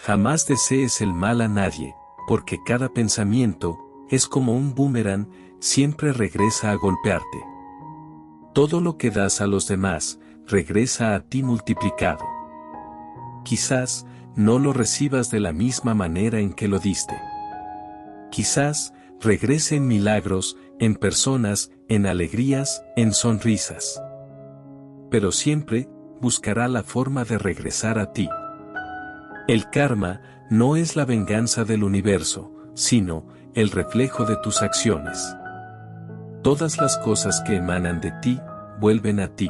Jamás desees el mal a nadie, porque cada pensamiento es como un boomerang, siempre regresa a golpearte. Todo lo que das a los demás, regresa a ti multiplicado. Quizás no lo recibas de la misma manera en que lo diste. Quizás regrese en milagros, en personas, en alegrías, en sonrisas. Pero siempre buscará la forma de regresar a ti. El karma no es la venganza del universo, sino el reflejo de tus acciones. Todas las cosas que emanan de ti, vuelven a ti.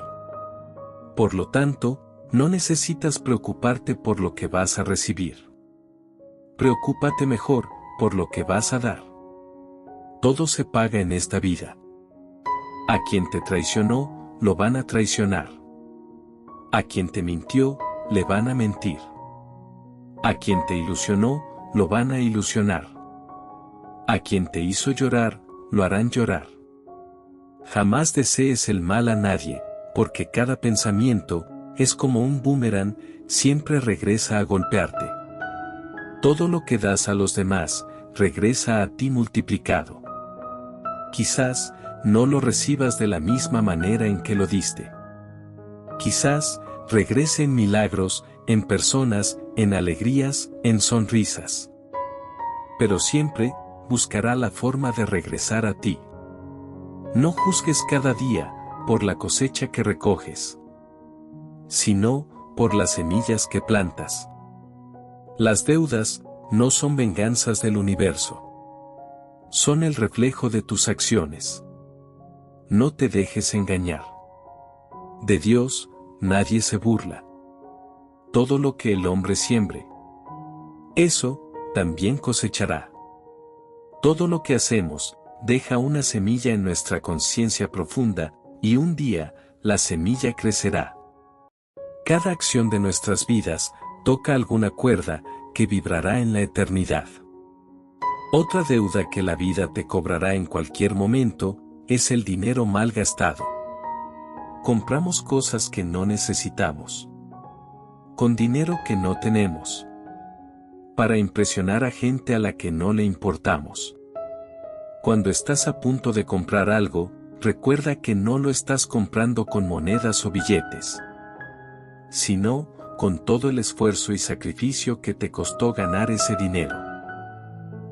Por lo tanto, no necesitas preocuparte por lo que vas a recibir. Preocúpate mejor por lo que vas a dar. Todo se paga en esta vida. A quien te traicionó, lo van a traicionar. A quien te mintió, le van a mentir. A quien te ilusionó, lo van a ilusionar. A quien te hizo llorar, lo harán llorar. Jamás desees el mal a nadie, porque cada pensamiento es como un boomerang, siempre regresa a golpearte. Todo lo que das a los demás, regresa a ti multiplicado. Quizás no lo recibas de la misma manera en que lo diste. Quizás regrese en milagros, en personas, en alegrías, en sonrisas. Pero siempre buscará la forma de regresar a ti. No juzgues cada día por la cosecha que recoges, sino por las semillas que plantas. Las deudas no son venganzas del universo. Son el reflejo de tus acciones. No te dejes engañar. De Dios, nadie se burla. Todo lo que el hombre siembre, eso también cosechará. Todo lo que hacemos, deja una semilla en nuestra conciencia profunda, y un día, la semilla crecerá. Cada acción de nuestras vidas, toca alguna cuerda, que vibrará en la eternidad. Otra deuda que la vida te cobrará en cualquier momento, es el dinero mal gastado. Compramos cosas que no necesitamos. Con dinero que no tenemos. Para impresionar a gente a la que no le importamos. Cuando estás a punto de comprar algo, recuerda que no lo estás comprando con monedas o billetes, sino con todo el esfuerzo y sacrificio que te costó ganar ese dinero.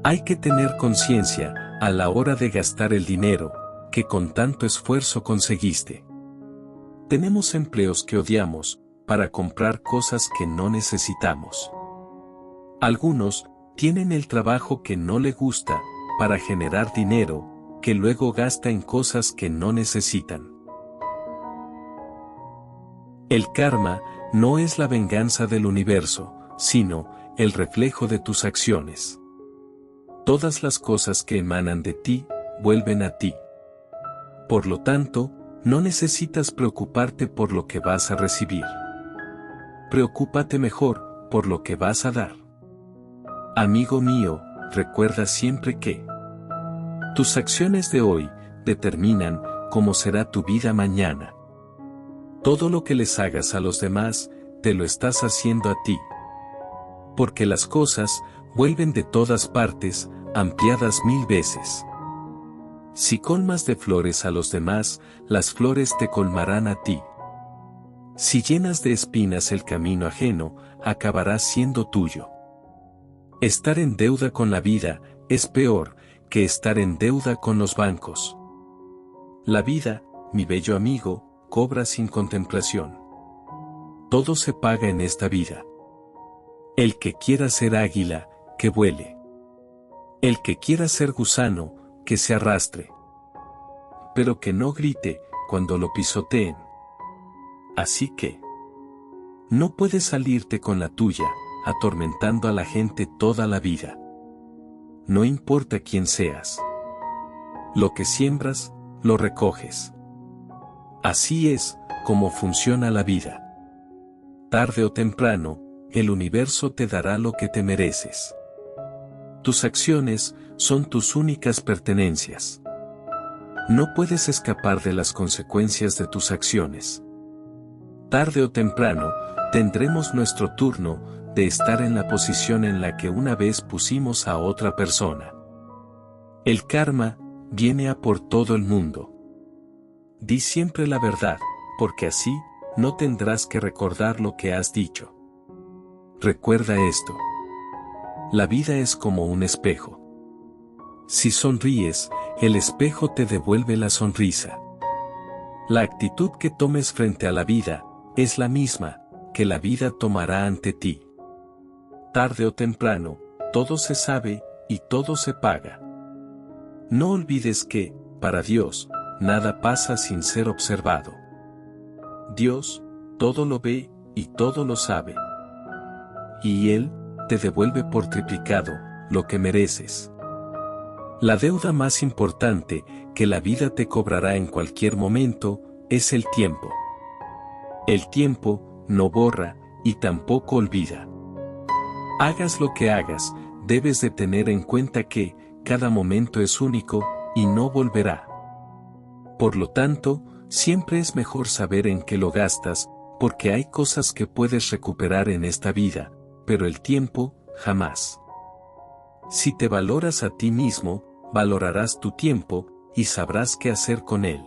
Hay que tener conciencia, a la hora de gastar el dinero, que con tanto esfuerzo conseguiste. Tenemos empleos que odiamos, para comprar cosas que no necesitamos. Algunos, tienen el trabajo que no le gusta, para generar dinero, que luego gasta en cosas que no necesitan. El karma no es la venganza del universo, sino el reflejo de tus acciones. Todas las cosas que emanan de ti, vuelven a ti. Por lo tanto, no necesitas preocuparte por lo que vas a recibir. Preocúpate mejor por lo que vas a dar. Amigo mío, recuerda siempre que tus acciones de hoy determinan cómo será tu vida mañana. Todo lo que les hagas a los demás, te lo estás haciendo a ti. Porque las cosas vuelven de todas partes, ampliadas 1000 veces. Si colmas de flores a los demás, las flores te colmarán a ti. Si llenas de espinas el camino ajeno, acabará siendo tuyo. Estar en deuda con la vida, es peor que estar en deuda con los bancos. La vida, mi bello amigo, cobra sin contemplación. Todo se paga en esta vida. El que quiera ser águila, que vuele. El que quiera ser gusano, que se arrastre. Pero que no grite, cuando lo pisoteen. Así que no puedes salirte con la tuya, atormentando a la gente toda la vida. No importa quién seas. Lo que siembras, lo recoges. Así es como funciona la vida. Tarde o temprano, el universo te dará lo que te mereces. Tus acciones son tus únicas pertenencias. No puedes escapar de las consecuencias de tus acciones. Tarde o temprano, tendremos nuestro turno, de estar en la posición en la que una vez pusimos a otra persona. El karma viene a por todo el mundo. Di siempre la verdad, porque así no tendrás que recordar lo que has dicho. Recuerda esto. La vida es como un espejo. Si sonríes, el espejo te devuelve la sonrisa. La actitud que tomes frente a la vida es la misma que la vida tomará ante ti. Tarde o temprano, todo se sabe y todo se paga. No olvides que, para Dios, nada pasa sin ser observado. Dios, todo lo ve y todo lo sabe. Y Él te devuelve por triplicado lo que mereces. La deuda más importante que la vida te cobrará en cualquier momento es el tiempo. El tiempo no borra y tampoco olvida. Hagas lo que hagas, debes de tener en cuenta que cada momento es único y no volverá. Por lo tanto, siempre es mejor saber en qué lo gastas, porque hay cosas que puedes recuperar en esta vida, pero el tiempo, jamás. Si te valoras a ti mismo, valorarás tu tiempo, y sabrás qué hacer con él.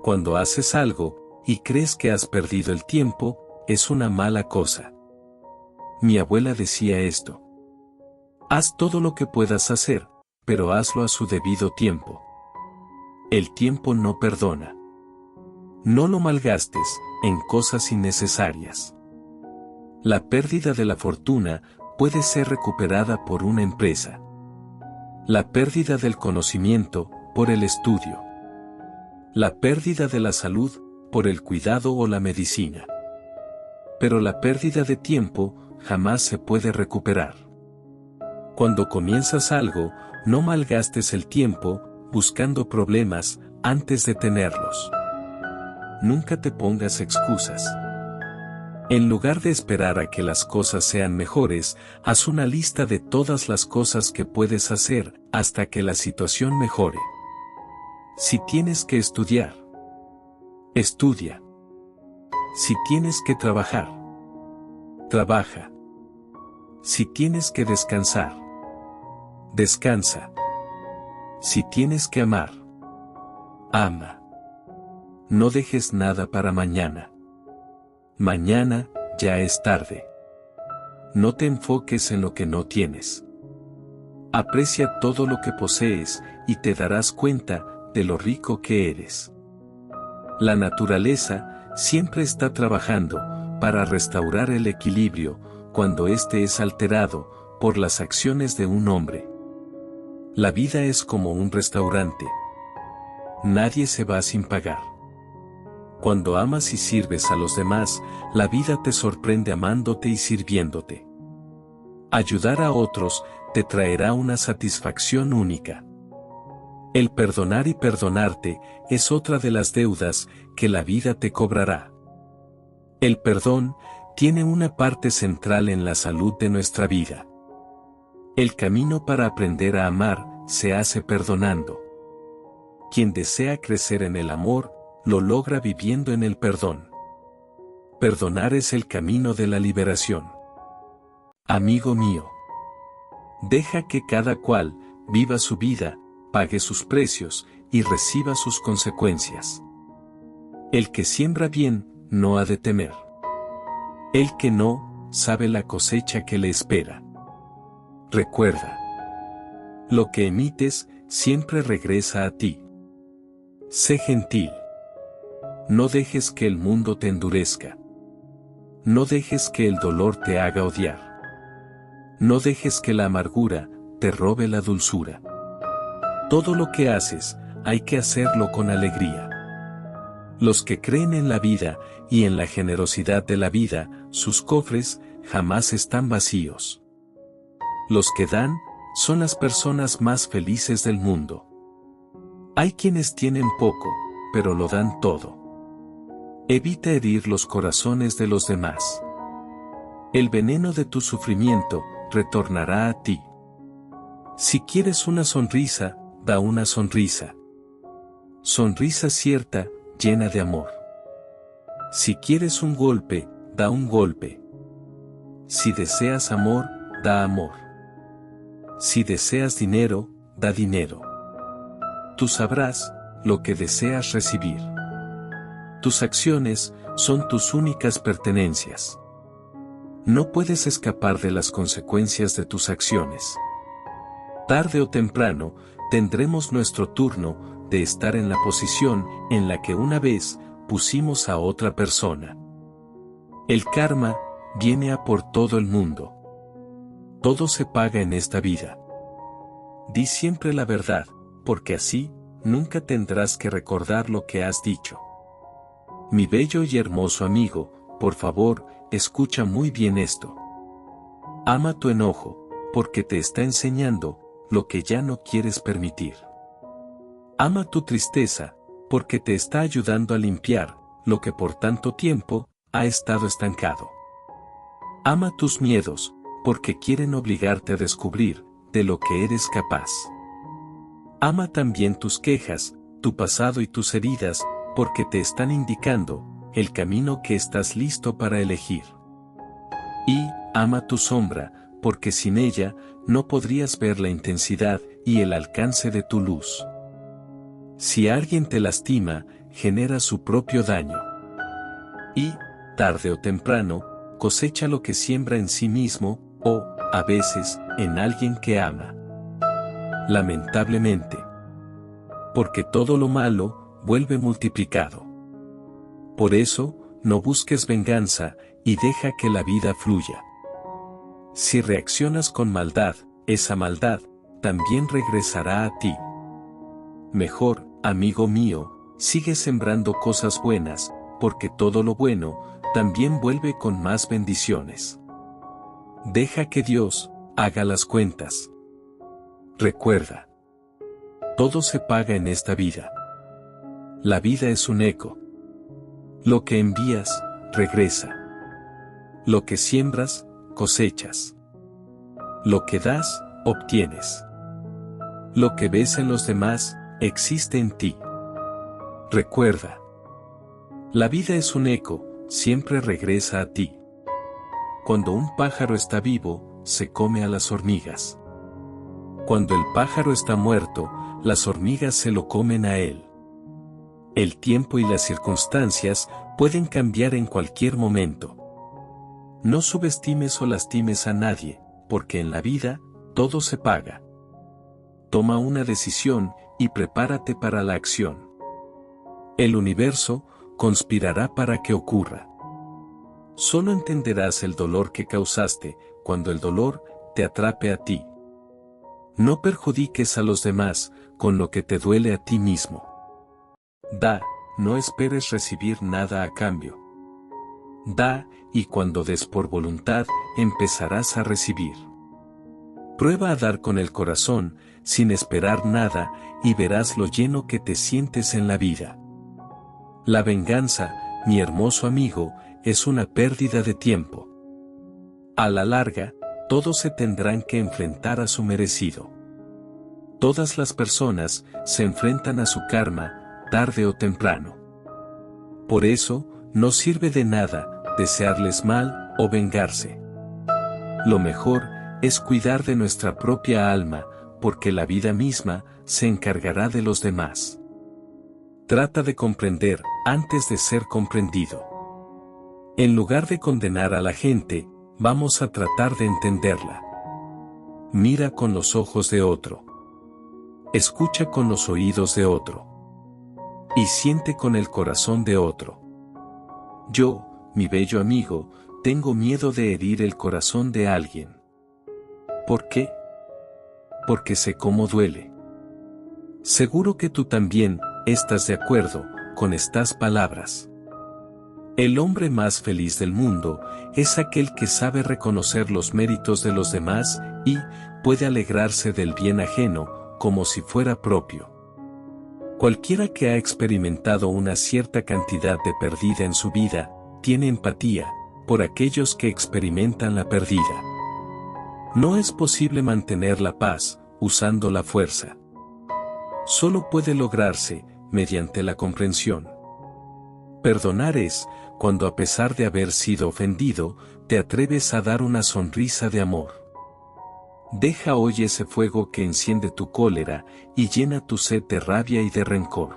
Cuando haces algo, y crees que has perdido el tiempo, es una mala cosa. Mi abuela decía esto. Haz todo lo que puedas hacer, pero hazlo a su debido tiempo. El tiempo no perdona. No lo malgastes en cosas innecesarias. La pérdida de la fortuna puede ser recuperada por una empresa. La pérdida del conocimiento, por el estudio. La pérdida de la salud, por el cuidado o la medicina. Pero la pérdida de tiempo, jamás se puede recuperar. Cuando comienzas algo, no malgastes el tiempo, buscando problemas, antes de tenerlos. Nunca te pongas excusas. En lugar de esperar a que las cosas sean mejores, haz una lista de todas las cosas que puedes hacer, hasta que la situación mejore. Si tienes que estudiar, estudia. Si tienes que trabajar, trabaja. Si tienes que descansar, descansa. Si tienes que amar, ama. No dejes nada para mañana. Mañana, ya es tarde. No te enfoques en lo que no tienes. Aprecia todo lo que posees, y te darás cuenta de lo rico que eres. La naturaleza siempre está trabajando para restaurar el equilibrio cuando éste es alterado por las acciones de un hombre. La vida es como un restaurante. Nadie se va sin pagar. Cuando amas y sirves a los demás, la vida te sorprende amándote y sirviéndote. Ayudar a otros te traerá una satisfacción única. El perdonar y perdonarte es otra de las deudas que la vida te cobrará. El perdón tiene una parte central en la salud de nuestra vida. El camino para aprender a amar se hace perdonando. Quien desea crecer en el amor, lo logra viviendo en el perdón. Perdonar es el camino de la liberación. Amigo mío, deja que cada cual viva su vida, pague sus precios y reciba sus consecuencias. El que siembra bien, no ha de temer. El que no, sabe la cosecha que le espera. Recuerda, lo que emites siempre regresa a ti. Sé gentil. No dejes que el mundo te endurezca. No dejes que el dolor te haga odiar. No dejes que la amargura te robe la dulzura. Todo lo que haces, hay que hacerlo con alegría. Los que creen en la vida y en la generosidad de la vida, sus cofres jamás están vacíos. Los que dan, son las personas más felices del mundo. Hay quienes tienen poco, pero lo dan todo. Evita herir los corazones de los demás. El veneno de tu sufrimiento retornará a ti. Si quieres una sonrisa, da una sonrisa. Sonrisa cierta, llena de amor. Si quieres un golpe, da un golpe. Si deseas amor, da amor. Si deseas dinero, da dinero. Tú sabrás lo que deseas recibir. Tus acciones son tus únicas pertenencias. No puedes escapar de las consecuencias de tus acciones. Tarde o temprano, tendremos nuestro turno de estar en la posición en la que una vez pusimos a otra persona. El karma viene a por todo el mundo. Todo se paga en esta vida. Di siempre la verdad, porque así, nunca tendrás que recordar lo que has dicho. Mi bello y hermoso amigo, por favor, escucha muy bien esto. Ama tu enojo, porque te está enseñando lo que ya no quieres permitir. Ama tu tristeza, porque te está ayudando a limpiar lo que por tanto tiempo ha estado estancado. Ama tus miedos, porque quieren obligarte a descubrir de lo que eres capaz. Ama también tus quejas, tu pasado y tus heridas, porque te están indicando el camino que estás listo para elegir. Y ama tu sombra, porque sin ella no podrías ver la intensidad y el alcance de tu luz. Si alguien te lastima, genera su propio daño. Y, tarde o temprano, cosecha lo que siembra en sí mismo, o, a veces, en alguien que ama. Lamentablemente. Porque todo lo malo vuelve multiplicado. Por eso, no busques venganza y deja que la vida fluya. Si reaccionas con maldad, esa maldad también regresará a ti. Mejor, amigo mío, sigue sembrando cosas buenas, porque todo lo bueno también vuelve con más bendiciones. Deja que Dios haga las cuentas. Recuerda, todo se paga en esta vida. La vida es un eco. Lo que envías, regresa. Lo que siembras, cosechas. Lo que das, obtienes. Lo que ves en los demás, existe en ti. Recuerda. La vida es un eco, siempre regresa a ti. Cuando un pájaro está vivo, se come a las hormigas. Cuando el pájaro está muerto, las hormigas se lo comen a él. El tiempo y las circunstancias pueden cambiar en cualquier momento. No subestimes o lastimes a nadie, porque en la vida, todo se paga. Toma una decisión y prepárate para la acción. El universo conspirará para que ocurra. Solo entenderás el dolor que causaste cuando el dolor te atrape a ti. No perjudiques a los demás con lo que te duele a ti mismo. Da, no esperes recibir nada a cambio. Da, y cuando des por voluntad, empezarás a recibir. Prueba a dar con el corazón, sin esperar nada, y verás lo lleno que te sientes en la vida. La venganza, mi hermoso amigo, es una pérdida de tiempo. A la larga, todos se tendrán que enfrentar a su merecido. Todas las personas se enfrentan a su karma, tarde o temprano. Por eso, no sirve de nada desearles mal o vengarse. Lo mejor es cuidar de nuestra propia alma, porque la vida misma se encargará de los demás. Trata de comprender antes de ser comprendido. En lugar de condenar a la gente, vamos a tratar de entenderla. Mira con los ojos de otro. Escucha con los oídos de otro. Y siente con el corazón de otro. Yo, mi bello amigo, tengo miedo de herir el corazón de alguien. ¿Por qué? Porque sé cómo duele. Seguro que tú también estás de acuerdo con estas palabras. El hombre más feliz del mundo es aquel que sabe reconocer los méritos de los demás y puede alegrarse del bien ajeno como si fuera propio. Cualquiera que ha experimentado una cierta cantidad de pérdida en su vida, tiene empatía por aquellos que experimentan la pérdida. No es posible mantener la paz usando la fuerza. Solo puede lograrse mediante la comprensión. Perdonar es cuando a pesar de haber sido ofendido, te atreves a dar una sonrisa de amor. Deja hoy ese fuego que enciende tu cólera y llena tu sed de rabia y de rencor.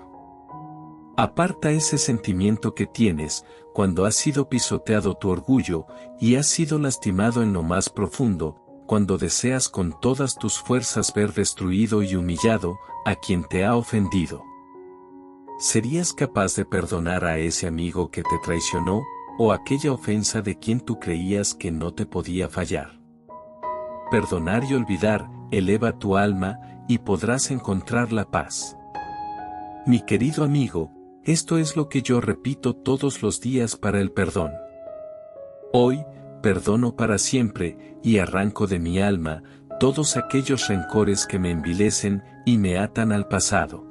Aparta ese sentimiento que tienes cuando has sido pisoteado tu orgullo y has sido lastimado en lo más profundo, cuando deseas con todas tus fuerzas ver destruido y humillado a quien te ha ofendido. ¿Serías capaz de perdonar a ese amigo que te traicionó, o aquella ofensa de quien tú creías que no te podía fallar? Perdonar y olvidar eleva tu alma y podrás encontrar la paz. Mi querido amigo, esto es lo que yo repito todos los días para el perdón. Hoy, perdono para siempre y arranco de mi alma todos aquellos rencores que me envilecen y me atan al pasado.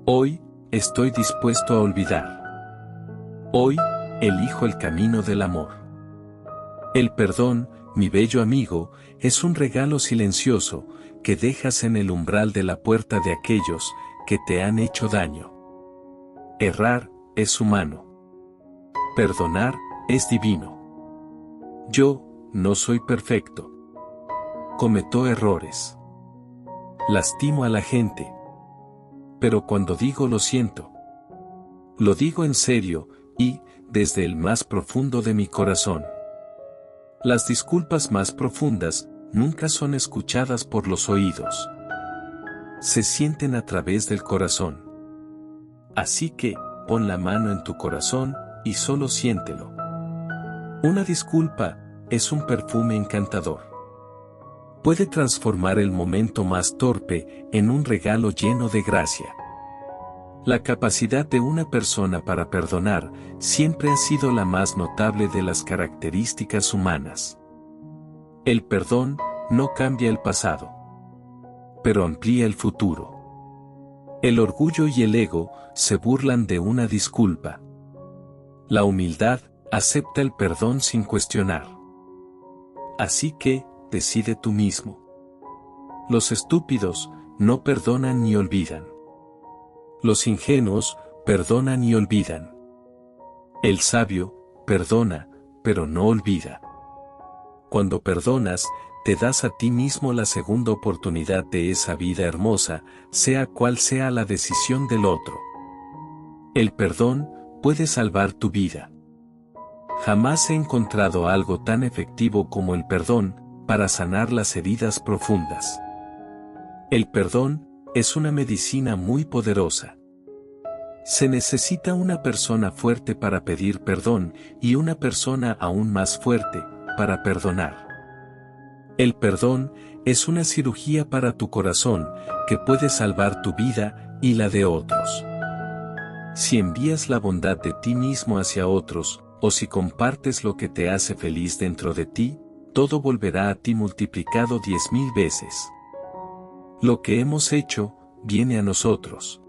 Hoy, estoy dispuesto a olvidar. Hoy, elijo el camino del amor. El perdón, mi bello amigo, es un regalo silencioso que dejas en el umbral de la puerta de aquellos que te han hecho daño. Errar es humano. Perdonar es divino. Yo no soy perfecto. Cometo errores. Lastimo a la gente. Pero cuando digo lo siento, lo digo en serio y desde el más profundo de mi corazón. Las disculpas más profundas nunca son escuchadas por los oídos. Se sienten a través del corazón. Así que, pon la mano en tu corazón y solo siéntelo. Una disculpa es un perfume encantador. Puede transformar el momento más torpe en un regalo lleno de gracia. La capacidad de una persona para perdonar siempre ha sido la más notable de las características humanas. El perdón no cambia el pasado, pero amplía el futuro. El orgullo y el ego se burlan de una disculpa. La humildad acepta el perdón sin cuestionar. Así que, decide tú mismo. Los estúpidos no perdonan ni olvidan. Los ingenuos perdonan y olvidan. El sabio perdona, pero no olvida. Cuando perdonas, te das a ti mismo la segunda oportunidad de esa vida hermosa, sea cual sea la decisión del otro. El perdón puede salvar tu vida. Jamás he encontrado algo tan efectivo como el perdón para sanar las heridas profundas. El perdón es una medicina muy poderosa. Se necesita una persona fuerte para pedir perdón y una persona aún más fuerte para perdonar. El perdón es una cirugía para tu corazón que puede salvar tu vida y la de otros. Si envías la bondad de ti mismo hacia otros, o si compartes lo que te hace feliz dentro de ti, todo volverá a ti multiplicado 10.000 veces. Lo que hemos hecho, viene a nosotros.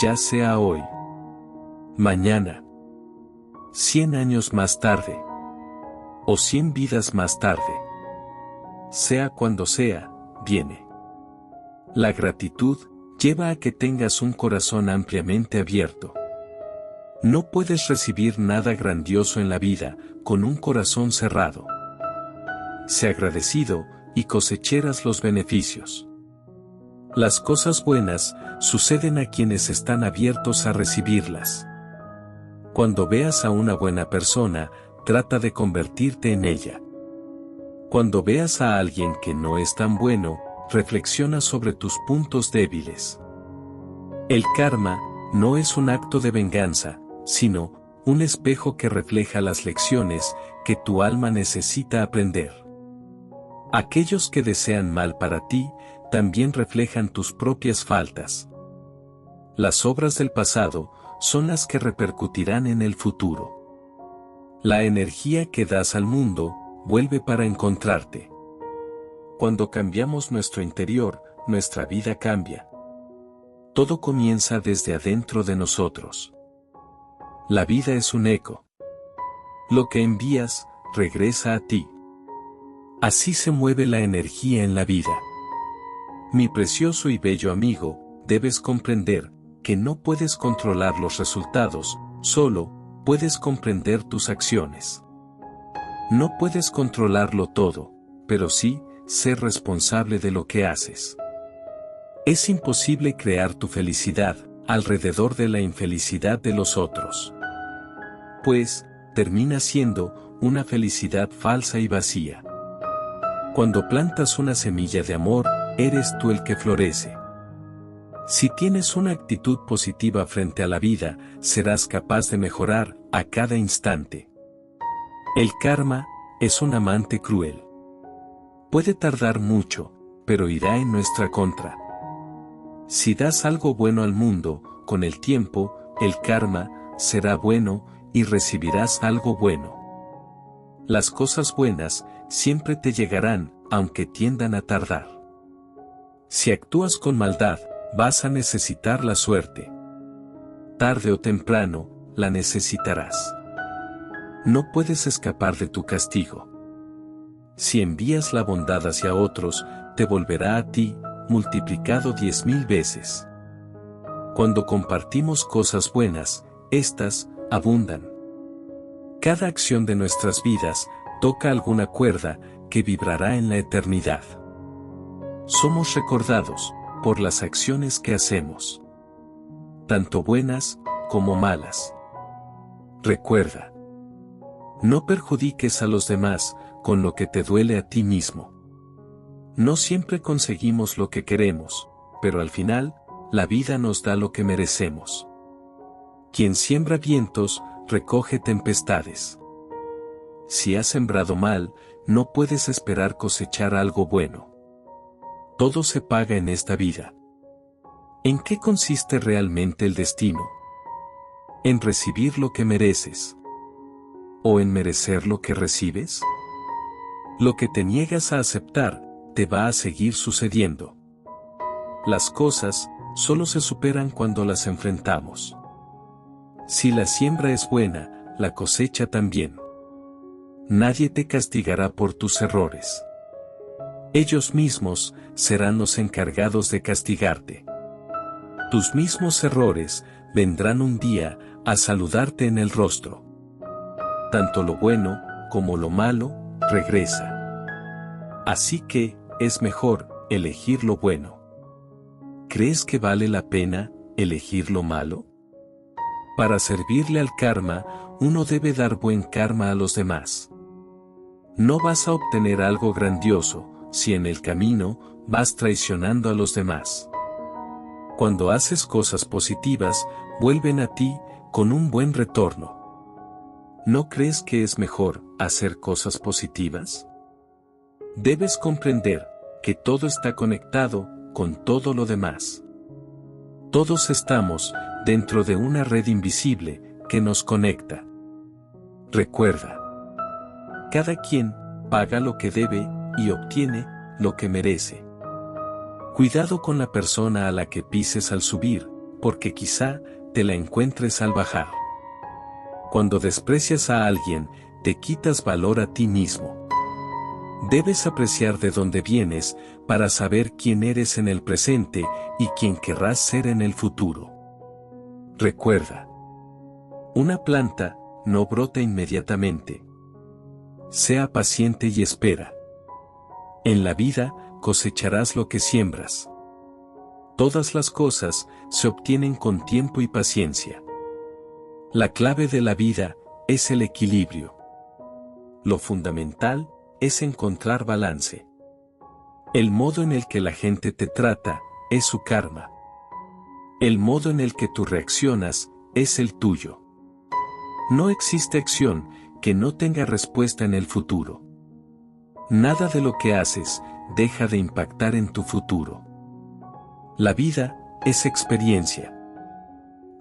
Ya sea hoy, mañana, 100 años más tarde, o 100 vidas más tarde. Sea cuando sea, viene. La gratitud lleva a que tengas un corazón ampliamente abierto. No puedes recibir nada grandioso en la vida con un corazón cerrado. Sé agradecido y cosecheras los beneficios. Las cosas buenas suceden a quienes están abiertos a recibirlas. Cuando veas a una buena persona, trata de convertirte en ella. Cuando veas a alguien que no es tan bueno, reflexiona sobre tus puntos débiles. El karma no es un acto de venganza, sino un espejo que refleja las lecciones que tu alma necesita aprender. Aquellos que desean mal para ti, también reflejan tus propias faltas. Las obras del pasado son las que repercutirán en el futuro. La energía que das al mundo vuelve para encontrarte. Cuando cambiamos nuestro interior, nuestra vida cambia. Todo comienza desde adentro de nosotros. La vida es un eco. Lo que envías, regresa a ti. Así se mueve la energía en la vida. Mi precioso y bello amigo, debes comprender que no puedes controlar los resultados, solo puedes comprender tus acciones. No puedes controlarlo todo, pero sí, ser responsable de lo que haces. Es imposible crear tu felicidad alrededor de la infelicidad de los otros. Pues, termina siendo una felicidad falsa y vacía. Cuando plantas una semilla de amor, eres tú el que florece. Si tienes una actitud positiva frente a la vida, serás capaz de mejorar a cada instante. El karma es un amante cruel. Puede tardar mucho, pero irá en nuestra contra. Si das algo bueno al mundo, con el tiempo, el karma será bueno y recibirás algo bueno. Las cosas buenas siempre te llegarán, aunque tiendan a tardar. Si actúas con maldad, vas a necesitar la suerte. Tarde o temprano, la necesitarás. No puedes escapar de tu castigo. Si envías la bondad hacia otros, te volverá a ti, multiplicado 10.000 veces. Cuando compartimos cosas buenas, éstas abundan. Cada acción de nuestras vidas toca alguna cuerda que vibrará en la eternidad. Somos recordados por las acciones que hacemos, tanto buenas como malas. Recuerda, no perjudiques a los demás con lo que te duele a ti mismo. No siempre conseguimos lo que queremos, pero al final, la vida nos da lo que merecemos. Quien siembra vientos, recoge tempestades. Si has sembrado mal, no puedes esperar cosechar algo bueno. Todo se paga en esta vida. ¿En qué consiste realmente el destino? ¿En recibir lo que mereces? ¿O en merecer lo que recibes? Lo que te niegas a aceptar, te va a seguir sucediendo. Las cosas solo se superan cuando las enfrentamos. Si la siembra es buena, la cosecha también. Nadie te castigará por tus errores. Ellos mismos serán los encargados de castigarte. Tus mismos errores vendrán un día a saludarte en el rostro. Tanto lo bueno como lo malo regresa. Así que, es mejor elegir lo bueno. ¿Crees que vale la pena elegir lo malo? Para servirle al karma, uno debe dar buen karma a los demás. No vas a obtener algo grandioso si en el camino vas traicionando a los demás. Cuando haces cosas positivas, vuelven a ti con un buen retorno. ¿No crees que es mejor hacer cosas positivas? Debes comprender que todo está conectado con todo lo demás. Todos estamos dentro de una red invisible que nos conecta. Recuerda, cada quien paga lo que debe y obtiene lo que merece. Cuidado con la persona a la que pises al subir, porque quizá te la encuentres al bajar. Cuando desprecias a alguien, te quitas valor a ti mismo. Debes apreciar de dónde vienes para saber quién eres en el presente y quién querrás ser en el futuro. Recuerda, una planta no brota inmediatamente. Sea paciente y espera. En la vida, cosecharás lo que siembras. Todas las cosas se obtienen con tiempo y paciencia. La clave de la vida es el equilibrio. Lo fundamental es encontrar balance. El modo en el que la gente te trata es su karma. El modo en el que tú reaccionas es el tuyo. No existe acción que no tenga respuesta en el futuro. Nada de lo que haces deja de impactar en tu futuro. La vida es experiencia.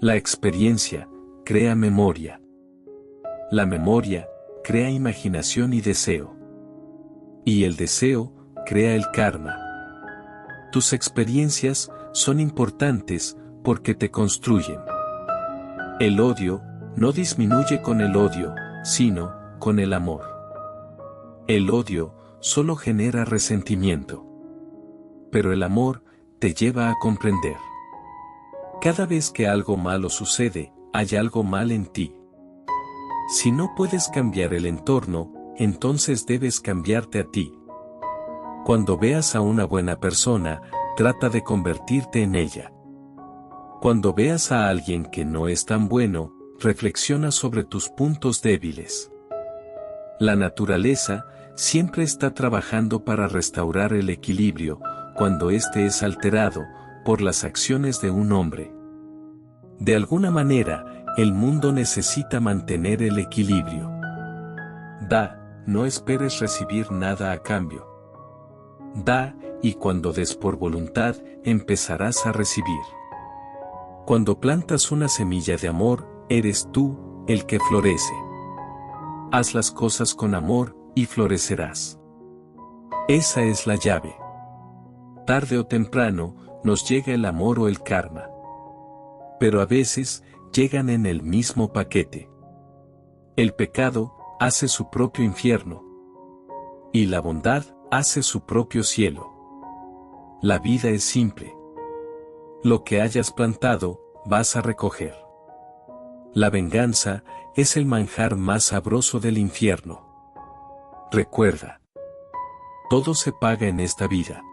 La experiencia crea memoria. La memoria crea imaginación y deseo. Y el deseo crea el karma. Tus experiencias son importantes porque te construyen. El odio no disminuye con el odio, sino con el amor. El odio solo genera resentimiento. Pero el amor te lleva a comprender. Cada vez que algo malo sucede, hay algo mal en ti. Si no puedes cambiar el entorno, entonces debes cambiarte a ti. Cuando veas a una buena persona, trata de convertirte en ella. Cuando veas a alguien que no es tan bueno, reflexiona sobre tus puntos débiles. La naturaleza siempre está trabajando para restaurar el equilibrio, cuando éste es alterado por las acciones de un hombre. De alguna manera, el mundo necesita mantener el equilibrio. Da, no esperes recibir nada a cambio. Da, y cuando des por voluntad, empezarás a recibir. Cuando plantas una semilla de amor, eres tú, el que florece. Haz las cosas con amor, y florecerás. Esa es la llave. Tarde o temprano, nos llega el amor o el karma. Pero a veces, llegan en el mismo paquete. El pecado hace su propio infierno. Y la bondad hace su propio cielo. La vida es simple. Lo que hayas plantado, vas a recoger. La venganza es el manjar más sabroso del infierno. Recuerda. Todo se paga en esta vida.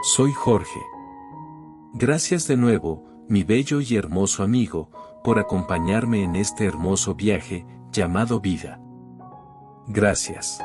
Soy Jorge. Gracias de nuevo, mi bello y hermoso amigo, por acompañarme en este hermoso viaje, llamado vida. Gracias.